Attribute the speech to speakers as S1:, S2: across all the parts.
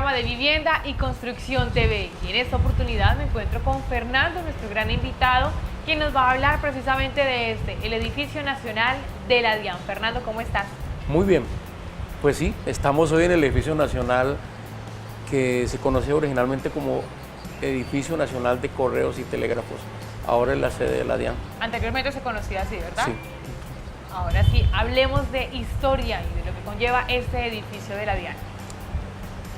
S1: programa de Vivienda y Construcción TV. Y en esta oportunidad me encuentro con Fernando, nuestro gran invitado, quien nos va a hablar precisamente de el Edificio Nacional de la DIAN. Fernando, ¿cómo estás?
S2: Muy bien, pues sí, estamos hoy en el Edificio Nacional que se conocía originalmente como Edificio Nacional de Correos y Telégrafos. Ahora es la sede de la DIAN.
S1: Anteriormente se conocía así, ¿verdad?
S2: Sí.
S1: Ahora sí, hablemos de historia y de lo que conlleva este edificio de la DIAN.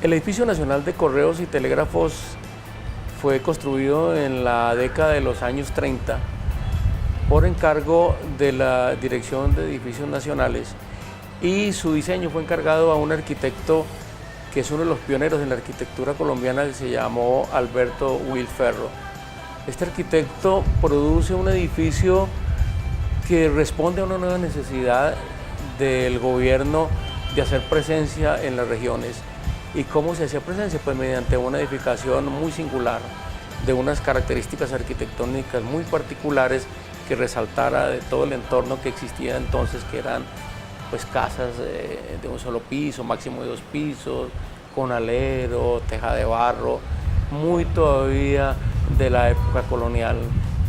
S2: El Edificio Nacional de Correos y Telégrafos fue construido en la década de los años 30 por encargo de la Dirección de Edificios Nacionales, y su diseño fue encargado a un arquitecto que es uno de los pioneros en la arquitectura colombiana, que se llamó Alberto Will Ferro. Este arquitecto produce un edificio que responde a una nueva necesidad del gobierno de hacer presencia en las regiones. ¿Y cómo se hacía presencia? Pues mediante una edificación muy singular, de unas características arquitectónicas muy particulares, que resaltara de todo el entorno que existía entonces, que eran pues casas de un solo piso, máximo de 2 pisos, con alero, teja de barro, muy todavía de la época colonial,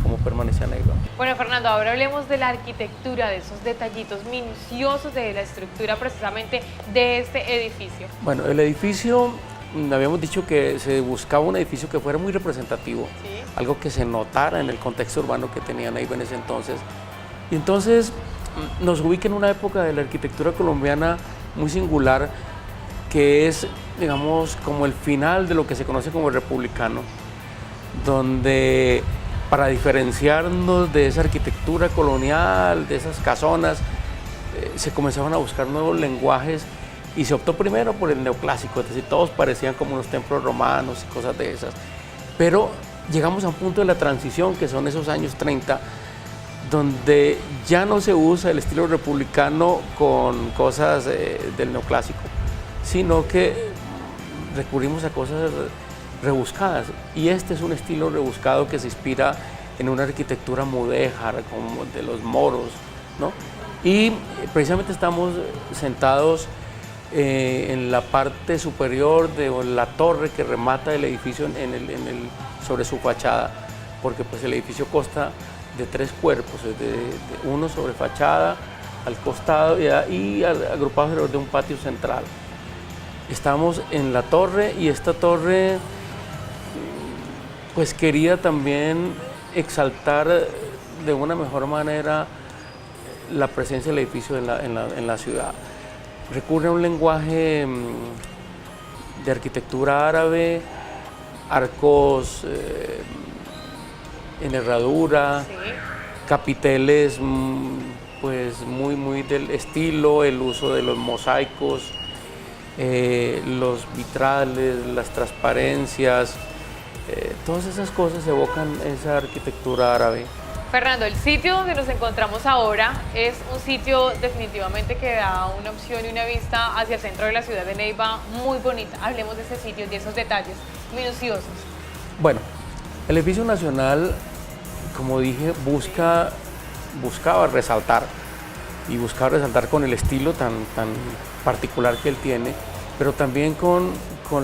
S2: como permanecían ahí.
S1: Bueno, Fernando, ahora hablemos de la arquitectura, de esos detallitos minuciosos de la estructura precisamente de este edificio.
S2: Bueno, el edificio, habíamos dicho que se buscaba un edificio que fuera muy representativo,
S1: ¿sí?
S2: Algo que se notara en el contexto urbano que tenían ahí en ese entonces. Y entonces nos ubica en una época de la arquitectura colombiana muy singular, que es, digamos, como el final de lo que se conoce como el republicano, donde para diferenciarnos de esa arquitectura colonial, de esas casonas, se comenzaban a buscar nuevos lenguajes y se optó primero por el neoclásico, es decir, todos parecían como unos templos romanos y cosas de esas. Pero llegamos a un punto de la transición, que son esos años 30, donde ya no se usa el estilo republicano con cosas del neoclásico, sino que recurrimos a cosas rebuscadas, y este es un estilo rebuscado que se inspira en una arquitectura mudéjar, como de los moros, ¿no? Y precisamente estamos sentados en la parte superior de la torre que remata el edificio sobre su fachada, porque pues el edificio consta de 3 cuerpos, uno sobre fachada, al costado y agrupados alrededor de un patio central. Estamos en la torre, y esta torre pues quería también exaltar de una mejor manera la presencia del edificio en la ciudad. Recurre a un lenguaje de arquitectura árabe, arcos en herradura,
S1: ¿Sí?
S2: capiteles pues muy del estilo, el uso de los mosaicos, los vitrales, las transparencias, todas esas cosas evocan esa arquitectura árabe.
S1: Fernando, el sitio donde nos encontramos ahora es un sitio definitivamente que da una opción y una vista hacia el centro de la ciudad de Neiva muy bonita. Hablemos de ese sitio y de esos detalles minuciosos.
S2: Bueno, el Edificio Nacional, como dije, buscaba resaltar, y buscaba resaltar con el estilo tan particular que él tiene, pero también con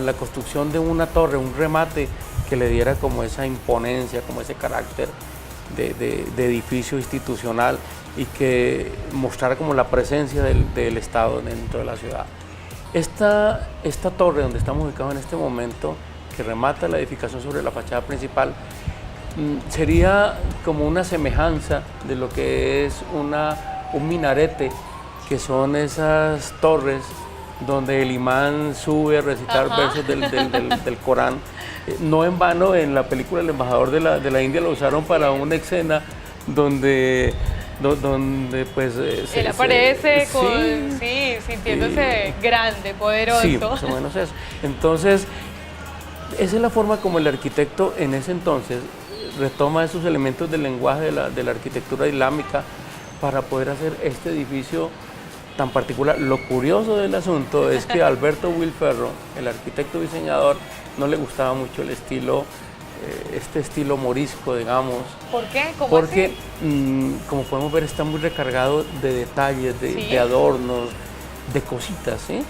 S2: la construcción de una torre, un remate que le diera como esa imponencia, como ese carácter de edificio institucional, y que mostrara como la presencia del Estado dentro de la ciudad. Esta torre donde estamos ubicados en este momento, que remata la edificación sobre la fachada principal, sería como una semejanza de lo que es un minarete, que son esas torres donde el imán sube a recitar versos del Corán. No en vano, en la película El embajador de la India lo usaron para una escena donde pues
S1: él aparece sintiéndose grande, poderoso.
S2: Sí, más o menos eso. Entonces, esa es la forma como el arquitecto en ese entonces retoma esos elementos del lenguaje de la arquitectura islámica para poder hacer este edificio tan particular. Lo curioso del asunto es que a Alberto Will Ferro, el arquitecto diseñador, no le gustaba mucho el estilo, este estilo morisco, digamos.
S1: ¿Por qué? ¿Cómo
S2: Porque,
S1: así?
S2: como podemos ver, está muy recargado de detalles, de adornos, de cositas, ¿sí?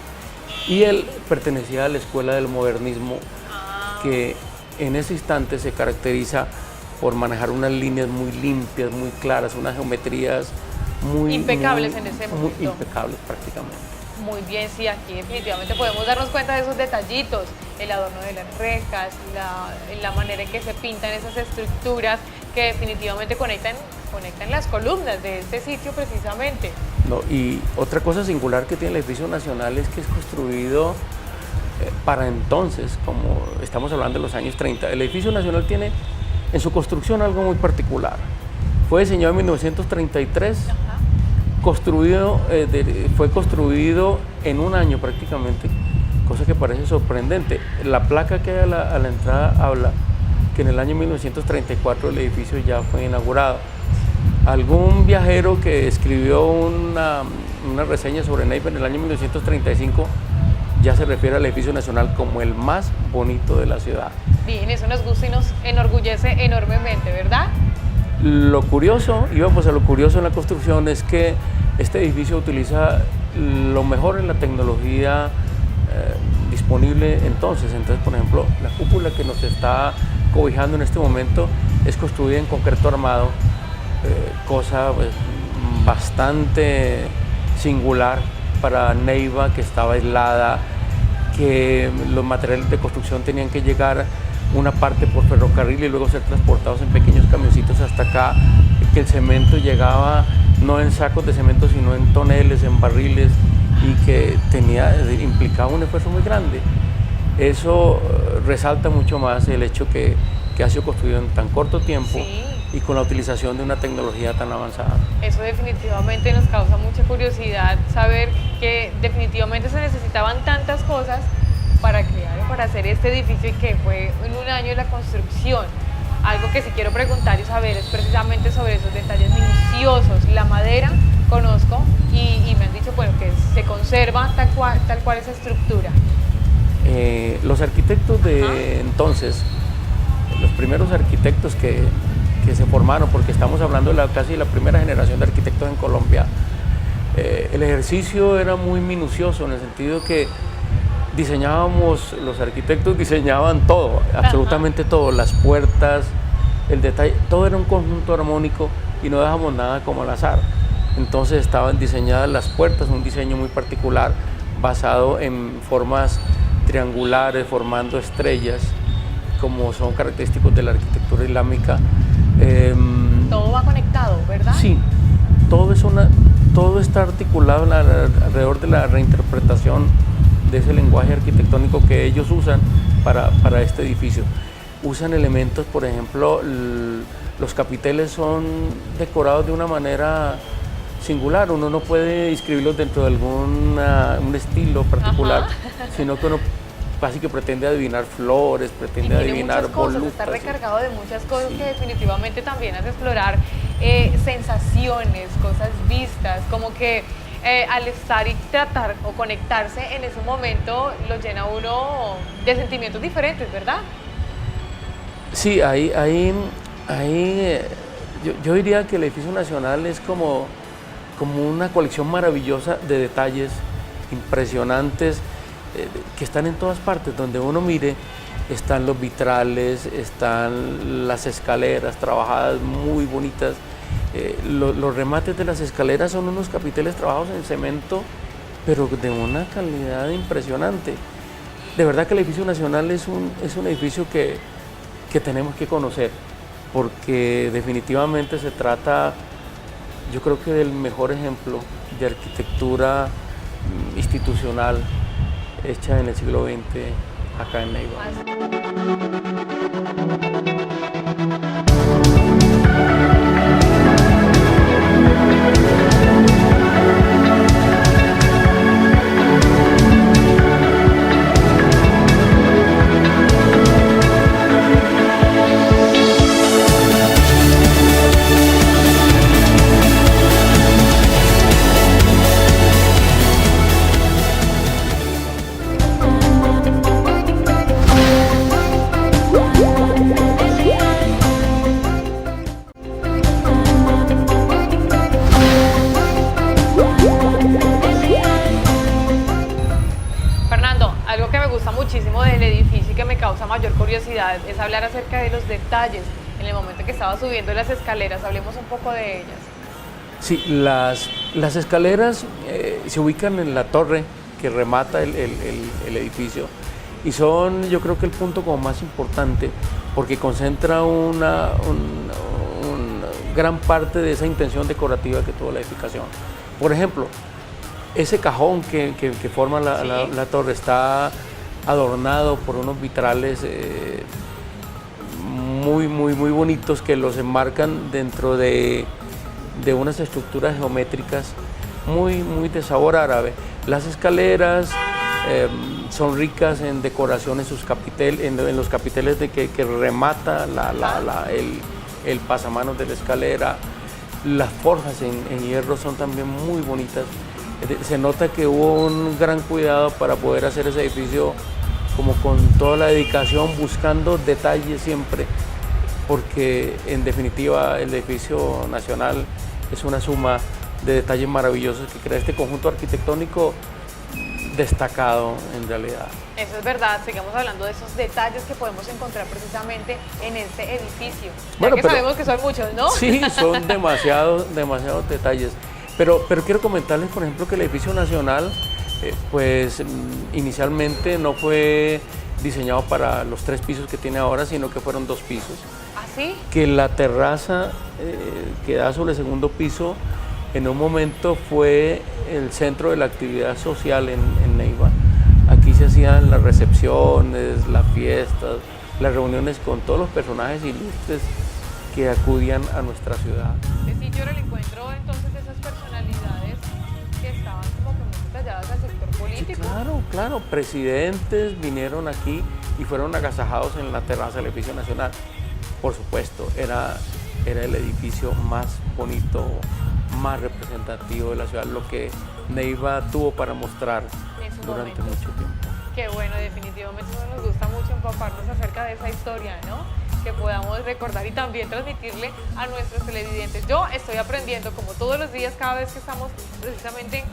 S2: Y él pertenecía a la escuela del modernismo, que en ese instante se caracteriza por manejar unas líneas muy limpias, muy claras, unas geometrías muy
S1: impecables en ese momento.
S2: Muy impecables prácticamente.
S1: Muy bien, sí, aquí definitivamente podemos darnos cuenta de esos detallitos, el adorno de las rejas, la manera en que se pintan esas estructuras que definitivamente conectan las columnas de este sitio precisamente.
S2: No, y otra cosa singular que tiene el edificio nacional es que es construido para entonces, como estamos hablando de los años 30. El edificio nacional tiene en su construcción algo muy particular. Fue diseñado en 1933.
S1: Ajá.
S2: Fue construido en un año prácticamente, cosa que parece sorprendente. La placa que hay a la entrada habla que en el año 1934 el edificio ya fue inaugurado. Algún viajero que escribió una reseña sobre Neiva en el año 1935 ya se refiere al edificio nacional como el más bonito de la ciudad.
S1: Bien, eso nos gusta y nos enorgullece enormemente, ¿verdad?
S2: Lo curioso, íbamos a lo curioso en la construcción, es que este edificio utiliza lo mejor en la tecnología disponible entonces. Entonces, por ejemplo, la cúpula que nos está cobijando en este momento es construida en concreto armado, cosa pues, bastante singular para Neiva, que estaba aislada, que los materiales de construcción tenían que llegar una parte por ferrocarril y luego ser transportados en pequeños camioncitos hasta acá, que el cemento llegaba no en sacos de cemento sino en toneles, en barriles, y que implicaba un esfuerzo muy grande. Eso resalta mucho más el hecho que ha sido construido en tan corto tiempo.
S1: Sí.
S2: Y con la utilización de una tecnología tan avanzada.
S1: Eso definitivamente nos causa mucha curiosidad, saber que definitivamente se necesitaban tantas cosas para crear o para hacer este edificio, y que fue en un año la construcción. Algo que sí quiero preguntar y saber es precisamente sobre esos detalles minuciosos. La madera conozco y me han dicho bueno, que se conserva tal cual esa estructura.
S2: Los arquitectos de entonces, los primeros arquitectos que se formaron, porque estamos hablando de casi la primera generación de arquitectos en Colombia, el ejercicio era muy minucioso en el sentido que los arquitectos diseñaban todo, absolutamente todo, las puertas, el detalle, todo era un conjunto armónico y no dejamos nada como al azar. Entonces estaban diseñadas las puertas, un diseño muy particular basado en formas triangulares, formando estrellas, como son característicos de la arquitectura islámica.
S1: Todo va conectado, ¿verdad?
S2: Sí, todo está articulado alrededor de la reinterpretación de ese lenguaje arquitectónico que ellos usan para este edificio. Usan elementos, por ejemplo, los capiteles son decorados de una manera singular. Uno no puede inscribirlos dentro de un estilo particular, sino que uno casi que pretende adivinar flores, pretende adivinar volutas.
S1: Está recargado de muchas cosas, sí, que definitivamente también hace explorar sensaciones, cosas vistas, como que al estar y tratar o conectarse en ese momento lo llena uno de sentimientos diferentes, ¿verdad?
S2: Sí, yo diría que el edificio nacional es como una colección maravillosa de detalles impresionantes, que están en todas partes. Donde uno mire, están los vitrales, están las escaleras trabajadas muy bonitas. Los remates de las escaleras son unos capiteles trabajados en cemento, pero de una calidad impresionante. De verdad que el edificio nacional es un edificio que tenemos que conocer, porque definitivamente se trata, yo creo que del mejor ejemplo de arquitectura institucional hecha en el siglo XX acá en Neiva.
S1: muchísimo del edificio y que me causa mayor curiosidad es hablar acerca de los detalles. En el momento que estaba subiendo las escaleras, hablemos un poco de ellas.
S2: Sí, las escaleras se ubican en la torre que remata el edificio y son, yo creo que el punto como más importante porque concentra una gran parte de esa intención decorativa que tuvo la edificación. Por ejemplo, ese cajón que forma la torre está adornado por unos vitrales muy bonitos que los enmarcan dentro de unas estructuras geométricas muy de sabor árabe. Las escaleras son ricas en decoración en los capiteles de que remata el pasamanos de la escalera. Las forjas en hierro son también muy bonitas. Se nota que hubo un gran cuidado para poder hacer ese edificio como con toda la dedicación, buscando detalles siempre, porque en definitiva el edificio nacional es una suma de detalles maravillosos que crea este conjunto arquitectónico destacado en realidad.
S1: Eso es verdad, sigamos hablando de esos detalles que podemos encontrar precisamente en este edificio. Bueno, que sabemos que son muchos, ¿no?
S2: Sí, son demasiados detalles. Pero quiero comentarles, por ejemplo, que el edificio nacional, pues inicialmente no fue diseñado para los 3 pisos que tiene ahora, sino que fueron 2 pisos.
S1: ¿Ah, sí?
S2: Que la terraza que da sobre el segundo piso, en un momento fue el centro de la actividad social en Neiva. Aquí se hacían las recepciones, las fiestas, las reuniones con todos los personajes ilustres que acudían a nuestra ciudad.
S1: Este sitio era el encuentro entonces de esas personalidades que estaban como que muy detalladas al sector político.
S2: Sí, claro, presidentes vinieron aquí y fueron agasajados en la terraza del edificio nacional. Por supuesto, era el edificio más bonito, más representativo de la ciudad, lo que Neiva tuvo para mostrar durante mucho tiempo.
S1: Qué bueno, definitivamente nos gusta mucho empaparnos acerca de esa historia, ¿no? Que podamos recordar y también transmitirle a nuestros televidentes. Yo estoy aprendiendo como todos los días, cada vez que estamos precisamente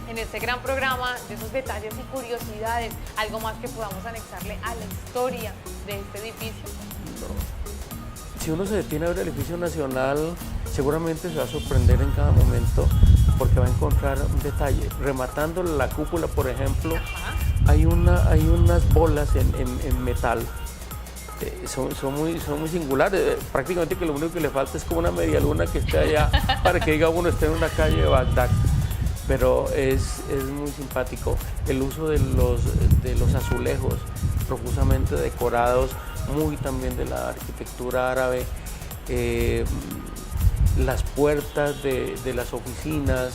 S1: en este gran programa, de esos detalles y curiosidades, algo más que podamos anexarle a la historia de este edificio.
S2: Si uno se detiene a ver el edificio nacional, seguramente se va a sorprender en cada momento porque va a encontrar un detalle. Rematando la cúpula, por ejemplo, hay unas bolas en metal. Son muy singulares. Prácticamente que lo único que le falta es como una media luna que esté allá para que diga uno esté en una calle de Bagdad. Pero es muy simpático el uso de los azulejos profusamente decorados, muy también de la arquitectura árabe, las puertas de las oficinas,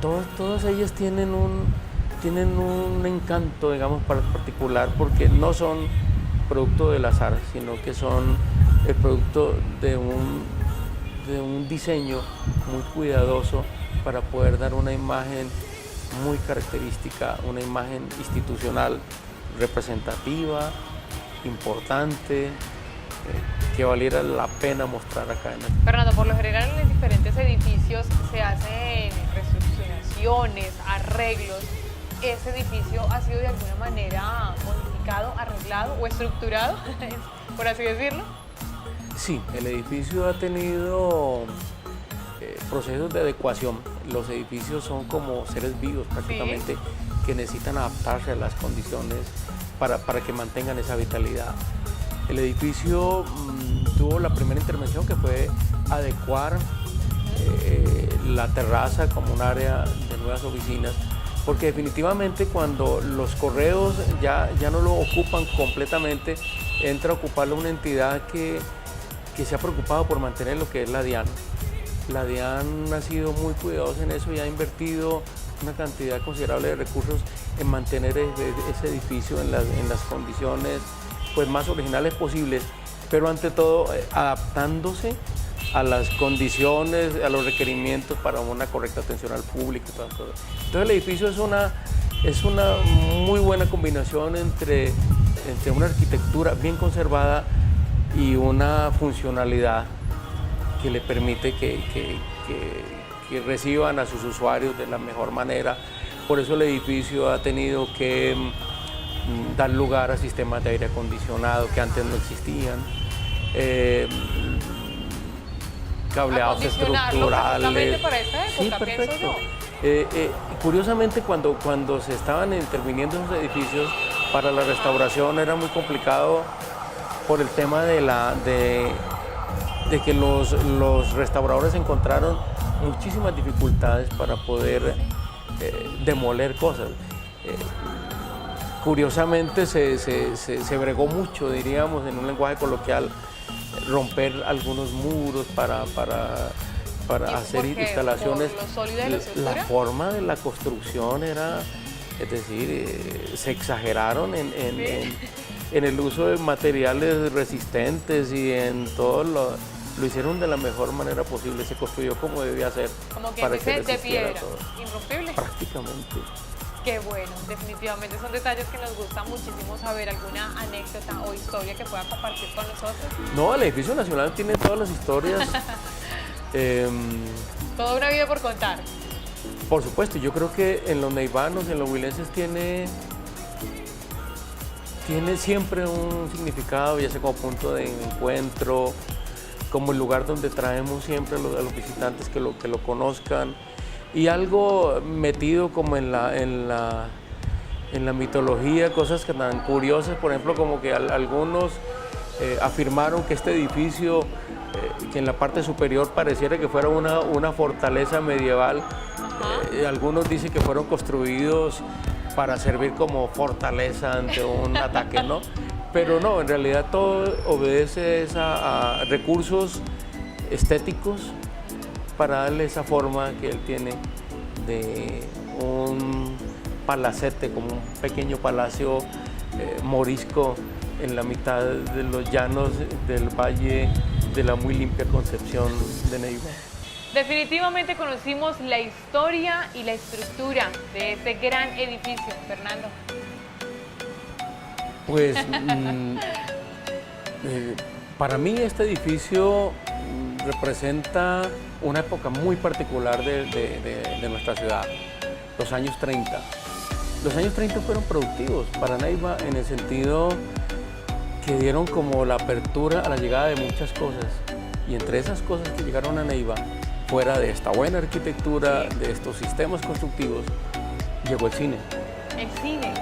S2: todas ellas tienen un encanto, digamos, particular, porque no son producto del azar, sino que son el producto de un diseño muy cuidadoso para poder dar una imagen muy característica, una imagen institucional representativa, importante, que valiera la pena mostrar acá en el...
S1: Fernando, por lo general en los diferentes edificios se hacen reestructuraciones, arreglos. ¿Ese edificio ha sido de alguna manera modificado, arreglado o estructurado, por así decirlo?
S2: Sí, el edificio ha tenido procesos de adecuación. Los edificios son como seres vivos prácticamente, que necesitan adaptarse a las condiciones para que mantengan esa vitalidad. El edificio tuvo la primera intervención, que fue adecuar la terraza como un área de nuevas oficinas, porque definitivamente cuando los correos ya no lo ocupan completamente, entra a ocuparlo una entidad que se ha preocupado por mantener lo que es la DIAN. La DIAN ha sido muy cuidadosa en eso y ha invertido una cantidad considerable de recursos en mantener ese edificio en las condiciones pues, más originales posibles, pero ante todo adaptándose a las condiciones, a los requerimientos para una correcta atención al público y todas las cosas. Entonces el edificio es una muy buena combinación entre una arquitectura bien conservada y una funcionalidad que le permite que reciban a sus usuarios de la mejor manera. Por eso el edificio ha tenido que dar lugar a sistemas de aire acondicionado que antes no existían, cableados estructurales.
S1: Para esta época,
S2: Sí, perfecto. Curiosamente, cuando se estaban interviniendo esos edificios, para la restauración era muy complicado por el tema de que los restauradores encontraron muchísimas dificultades para poder demoler cosas. Curiosamente se bregó mucho, diríamos, en un lenguaje coloquial, romper algunos muros para hacer instalaciones.
S1: ¿Por lo sólido de la estructura?
S2: La forma de la construcción era, es decir, se exageraron en el uso de materiales resistentes y en todo lo hicieron de la mejor manera posible, se construyó como debía ser.
S1: Como que
S2: para
S1: dice, de
S2: resistiera
S1: piedra,
S2: todo.
S1: irrompible.
S2: Prácticamente.
S1: Qué bueno, definitivamente son detalles que nos gusta muchísimo saber. ¿Alguna anécdota o historia que pueda compartir con nosotros?
S2: No, el edificio nacional tiene todas las historias.
S1: Toda una vida por contar.
S2: Por supuesto, yo creo que en los neivanos, en los huilenses tiene siempre un significado, ya sea como punto de encuentro, como el lugar donde traemos siempre a los visitantes que lo conozcan, y algo metido como en la mitología, cosas que tan curiosas, por ejemplo, como que algunos afirmaron que este edificio, que en la parte superior pareciera que fuera una fortaleza medieval, algunos dicen que fueron construidos para servir como fortaleza ante un ataque, ¿no? Pero no, en realidad todo obedece a recursos estéticos para darle esa forma que él tiene de un palacete, como un pequeño palacio morisco en la mitad de los llanos del valle de la muy limpia Concepción de Neiva.
S1: Definitivamente conocimos la historia y la estructura de este gran edificio, Fernando.
S2: Pues para mí este edificio representa una época muy particular de nuestra ciudad, los años 30. Los años 30 fueron productivos para Neiva en el sentido que dieron como la apertura a la llegada de muchas cosas, y entre esas cosas que llegaron a Neiva, fuera de esta buena arquitectura, de estos sistemas constructivos, llegó el cine.
S1: El cine.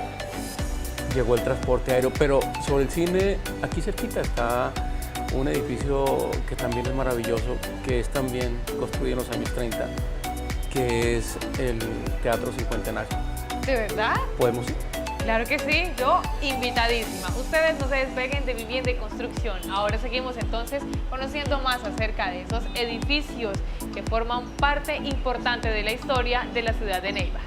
S2: Llegó el transporte aéreo, pero sobre el cine, aquí cerquita está un edificio que también es maravilloso, que es también construido en los años 30, que es el Teatro Cincuentenario.
S1: ¿De verdad?
S2: ¿Podemos ir?
S1: Claro que sí, yo invitadísima. Ustedes no se despeguen de Vivienda y Construcción. Ahora seguimos entonces conociendo más acerca de esos edificios que forman parte importante de la historia de la ciudad de Neiva.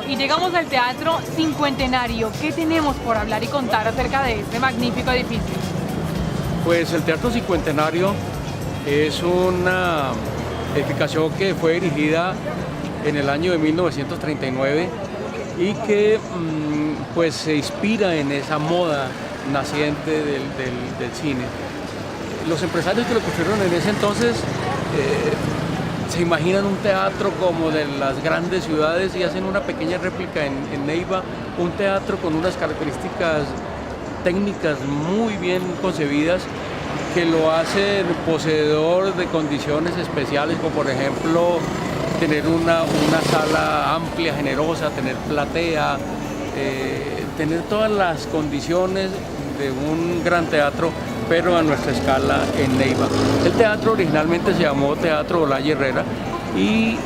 S1: Y llegamos al Teatro Cincuentenario. ¿Qué tenemos por hablar y contar acerca de este magnífico edificio?
S2: Pues el Teatro Cincuentenario es una edificación que fue erigida en el año de 1939 y que pues se inspira en esa moda naciente del cine. Los empresarios que lo construyeron en ese entonces se imaginan un teatro como de las grandes ciudades y hacen una pequeña réplica en Neiva, un teatro con unas características técnicas muy bien concebidas que lo hacen poseedor de condiciones especiales, como por ejemplo tener una sala amplia, generosa, tener platea, tener todas las condiciones de un gran teatro pero a nuestra escala en Neiva. El teatro originalmente se llamó Teatro Olaya Herrera y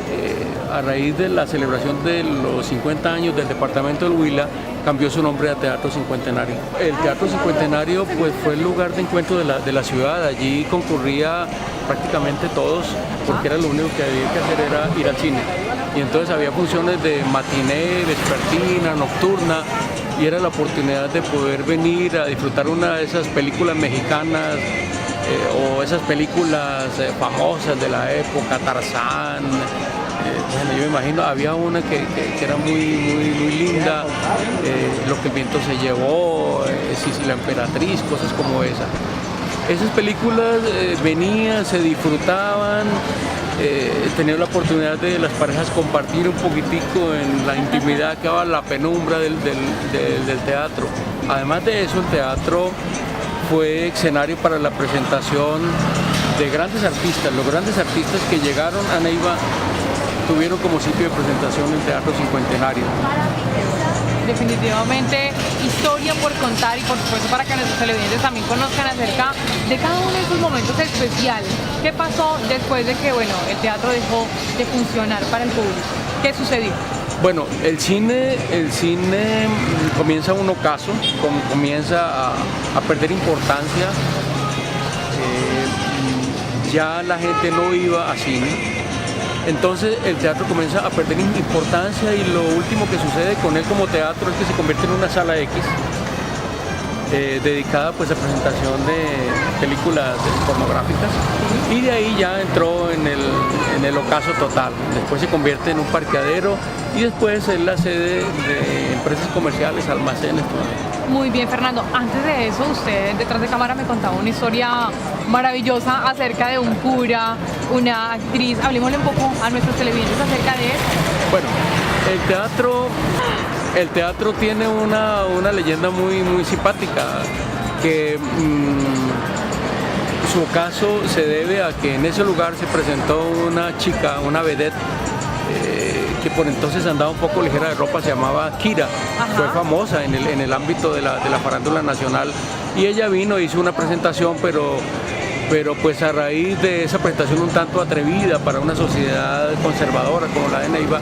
S2: a raíz de la celebración de los 50 años del departamento del Huila, cambió su nombre a Teatro Cincuentenario. El Teatro Cincuentenario pues, fue el lugar de encuentro de la ciudad. Allí concurría prácticamente todos, porque era lo único que había que hacer era ir al cine. Y entonces había funciones de matiné, vespertina, nocturna, y era la oportunidad de poder venir a disfrutar una de esas películas mexicanas o esas películas famosas de la época, Tarzán. Bueno, yo me imagino, había una que era muy linda, Lo que el viento se llevó, Sisi la emperatriz, cosas como esa. Esas películas venían, se disfrutaban, tenían la oportunidad de las parejas compartir un poquitico en la intimidad que daba la penumbra del teatro. Además de eso, el teatro fue escenario para la presentación de grandes artistas. Los grandes artistas que llegaron a Neiva tuvieron como sitio de presentación el Teatro Cincuentenario.
S1: Definitivamente historia por contar y por supuesto para que nuestros televidentes también conozcan acerca de cada uno de esos momentos especiales. ¿Qué pasó después de que el teatro dejó de funcionar para el público? ¿Qué sucedió?
S2: Bueno, el cine comienza un ocaso, comienza a perder importancia. Ya la gente no iba a cine. Entonces el teatro comienza a perder importancia y lo último que sucede con él como teatro es que se convierte en una sala X dedicada pues a presentación de películas pornográficas y de ahí ya entró en el ocaso total. Después se convierte en un parqueadero y después es la sede de empresas comerciales, almacenes.
S1: Muy bien, Fernando. Antes de eso, usted detrás de cámara me contaba una historia maravillosa acerca de un cura, una actriz. Hablemosle un poco a nuestros televidentes acerca de eso.
S2: Bueno, el teatro tiene una leyenda muy simpática, que su ocaso se debe a que en ese lugar se presentó una chica, una vedette, que por entonces andaba un poco ligera de ropa, se llamaba Kira. Ajá. Fue famosa en el ámbito de la farándula nacional y ella vino, hizo una presentación, pero pues a raíz de esa presentación un tanto atrevida para una sociedad conservadora como la de Neiva,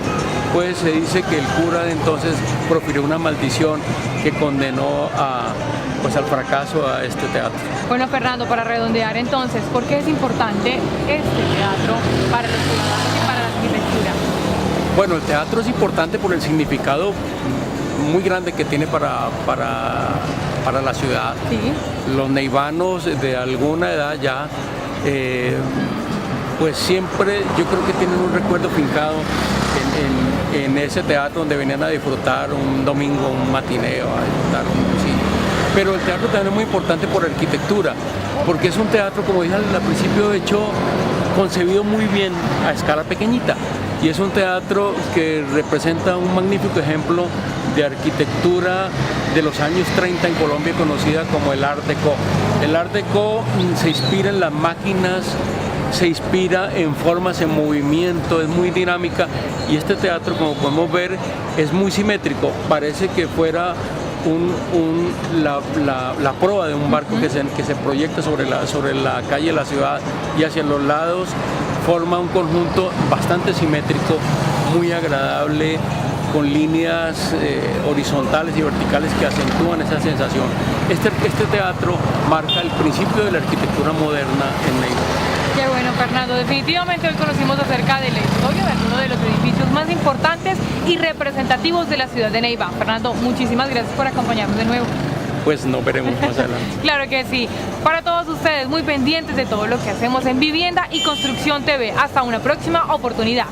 S2: pues se dice que el cura de entonces profirió una maldición que condenó al fracaso a este teatro.
S1: Bueno, Fernando, para redondear entonces, ¿por qué es importante este teatro para los ciudadanos y para la arquitectura?
S2: Bueno, el teatro es importante por el significado muy grande que tiene para la ciudad.
S1: Sí.
S2: Los neivanos de alguna edad ya, pues siempre yo creo que tienen un recuerdo fincado en ese teatro donde venían a disfrutar un domingo, un matineo, a disfrutar un cine. Pero el teatro también es muy importante por arquitectura, porque es un teatro, como dije al principio, hecho, concebido muy bien a escala pequeñita. Y es un teatro que representa un magnífico ejemplo de arquitectura de los años 30 en Colombia, conocida como el Art Deco. El Art Deco se inspira en las máquinas, se inspira en formas en movimiento, es muy dinámica y este teatro, como podemos ver, es muy simétrico, parece que fuera la proa de un barco que se proyecta sobre la calle de la ciudad y hacia los lados forma un conjunto bastante simétrico, muy agradable, con líneas horizontales y verticales que acentúan esa sensación. Este teatro marca el principio de la arquitectura moderna en Neiva.
S1: Qué bueno, Fernando. Definitivamente hoy conocimos acerca de la historia de uno de los edificios más importantes y representativos de la ciudad de Neiva. Fernando, muchísimas gracias por acompañarnos de nuevo.
S2: Pues nos veremos más adelante.
S1: Claro que sí. Para todos ustedes, muy pendientes de todo lo que hacemos en Vivienda y Construcción TV. Hasta una próxima oportunidad.